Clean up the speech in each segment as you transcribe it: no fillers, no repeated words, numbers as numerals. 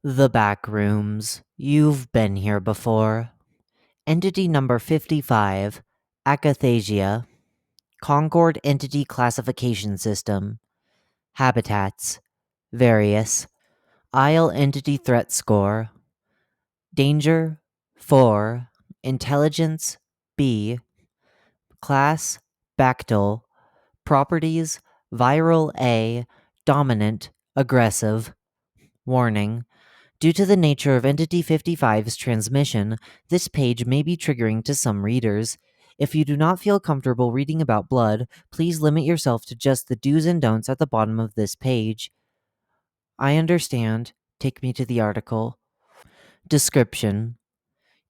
The Backrooms. You've been here before. Entity number 55, Acathasia. Concord Entity Classification System. Habitats. Various. Isle Entity Threat Score. Danger. 4. Intelligence. B. Class. Bactyl. Properties. Viral A. Dominant. Aggressive. Warning. Due to the nature of Entity 55's transmission, this page may be triggering to some readers. If you do not feel comfortable reading about blood, please limit yourself to just the do's and don'ts at the bottom of this page. I understand. Take me to the article. Description: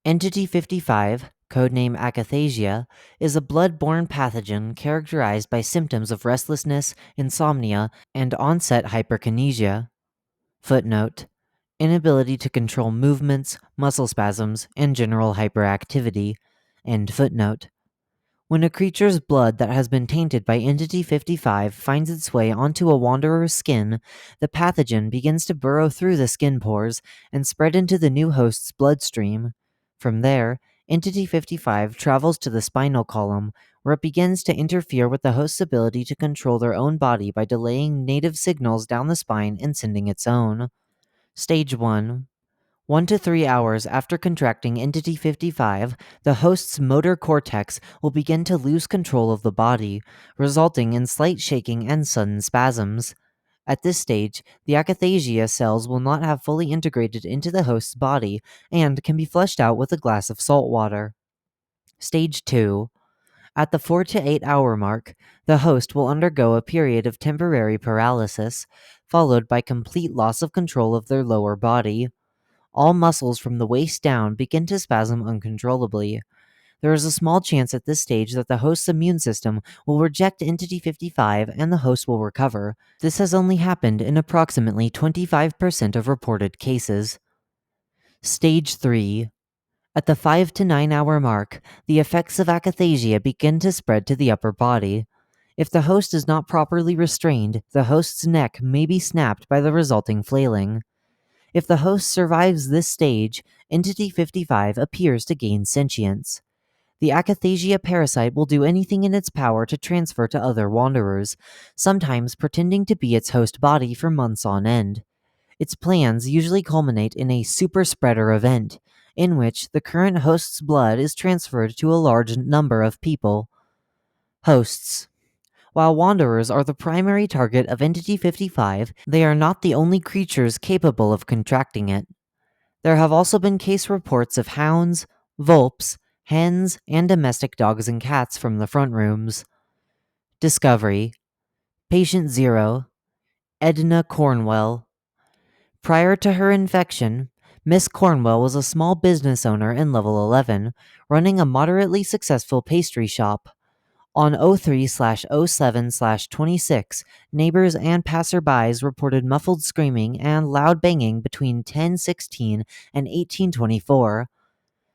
Entity 55, codename Acathasia, is a blood-borne pathogen characterized by symptoms of restlessness, insomnia, and onset hyperkinesia. Footnote: inability to control movements, muscle spasms, and general hyperactivity. End footnote. When a creature's blood that has been tainted by Entity 55 finds its way onto a wanderer's skin, the pathogen begins to burrow through the skin pores and spread into the new host's bloodstream. From there, Entity 55 travels to the spinal column, where it begins to interfere with the host's ability to control their own body by delaying native signals down the spine and sending its own. Stage 1. 1 to 3 hours after contracting Entity 55, the host's motor cortex will begin to lose control of the body, resulting in slight shaking and sudden spasms. At this stage, the Acathasia cells will not have fully integrated into the host's body and can be flushed out with a glass of salt water. Stage 2. At the 4 to 8 hour mark, the host will undergo a period of temporary paralysis, followed by complete loss of control of their lower body. All muscles from the waist down begin to spasm uncontrollably. There is a small chance at this stage that the host's immune system will reject Entity 55 and the host will recover. This has only happened in approximately 25% of reported cases. Stage 3. At the 5 to 9 hour mark, the effects of Acathasia begin to spread to the upper body. If the host is not properly restrained, the host's neck may be snapped by the resulting flailing. If the host survives this stage, Entity 55 appears to gain sentience. The Acathasia parasite will do anything in its power to transfer to other wanderers, sometimes pretending to be its host body for months on end. Its plans usually culminate in a super spreader event, in which the current host's blood is transferred to a large number of people. Hosts. While wanderers are the primary target of Entity 55, they are not the only creatures capable of contracting it. There have also been case reports of hounds, vulpes, hens, and domestic dogs and cats from the front rooms. Discovery: Patient 0, Edna Cornwell. Prior to her infection, Miss Cornwell was a small business owner in Level 11, running a moderately successful pastry shop. On 03/07/26, neighbors and passerbys reported muffled screaming and loud banging between 10:16 and 18:24.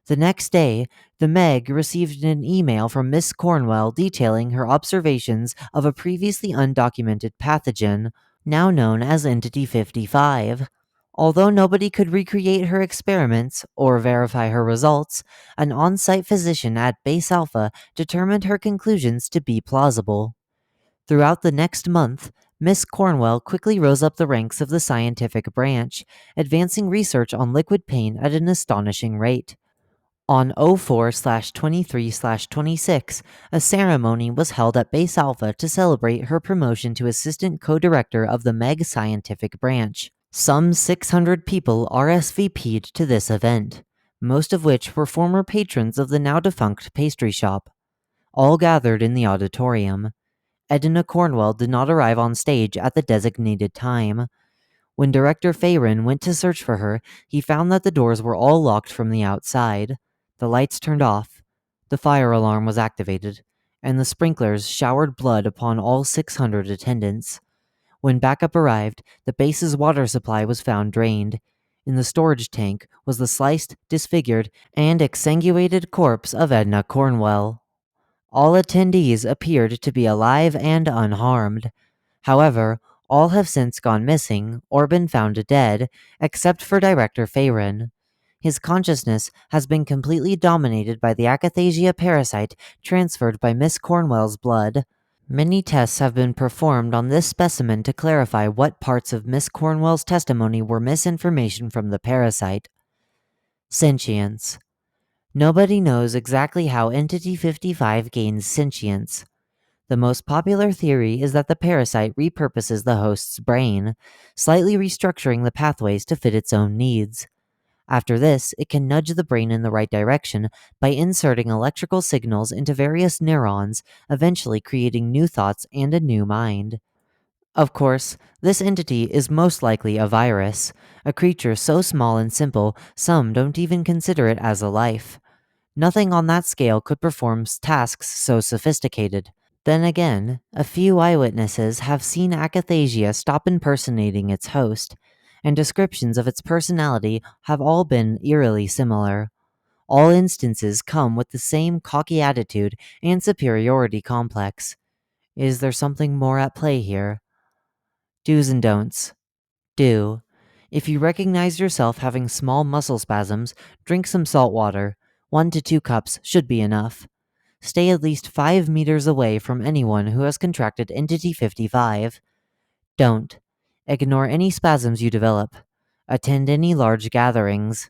The next day, the Meg received an email from Miss Cornwell detailing her observations of a previously undocumented pathogen, now known as Entity 55. Although nobody could recreate her experiments or verify her results, an on-site physician at Base Alpha determined her conclusions to be plausible. Throughout the next month, Miss Cornwell quickly rose up the ranks of the scientific branch, advancing research on liquid pain at an astonishing rate. On 04/23/26, a ceremony was held at Base Alpha to celebrate her promotion to assistant co-director of the MEG scientific branch. Some 600 people RSVP'd to this event, most of which were former patrons of the now-defunct pastry shop. All gathered in the auditorium. Edna Cornwell did not arrive on stage at the designated time. When Director Fayrin went to search for her, he found that the doors were all locked from the outside. The lights turned off, the fire alarm was activated, and the sprinklers showered blood upon all 600 attendants. When backup arrived, the base's water supply was found drained. In the storage tank was the sliced, disfigured, and exsanguinated corpse of Edna Cornwell. All attendees appeared to be alive and unharmed. However, All have since gone missing or been found dead, except for director Feyren. His consciousness has been completely dominated by the Acathasia parasite transferred by Miss Cornwell's blood. Many tests have been performed on this specimen to clarify what parts of Miss Cornwell's testimony were misinformation from the parasite. Sentience. Nobody knows exactly how Entity 55 gains sentience. The most popular theory is that the parasite repurposes the host's brain, slightly restructuring the pathways to fit its own needs. After this, it can nudge the brain in the right direction by inserting electrical signals into various neurons, eventually creating new thoughts and a new mind. Of course, this entity is most likely a virus, a creature so small and simple some don't even consider it as a life. Nothing on that scale could perform tasks so sophisticated. Then again, a few eyewitnesses have seen Acathasia stop impersonating its host, and descriptions of its personality have all been eerily similar. All instances come with the same cocky attitude and superiority complex. Is there something more at play here? Do's and don'ts. Do. If you recognize yourself having small muscle spasms, drink some salt water. 1 to 2 cups should be enough. Stay at least 5 meters away from anyone who has contracted Entity 55. Don't. Ignore any spasms you develop. Attend any large gatherings.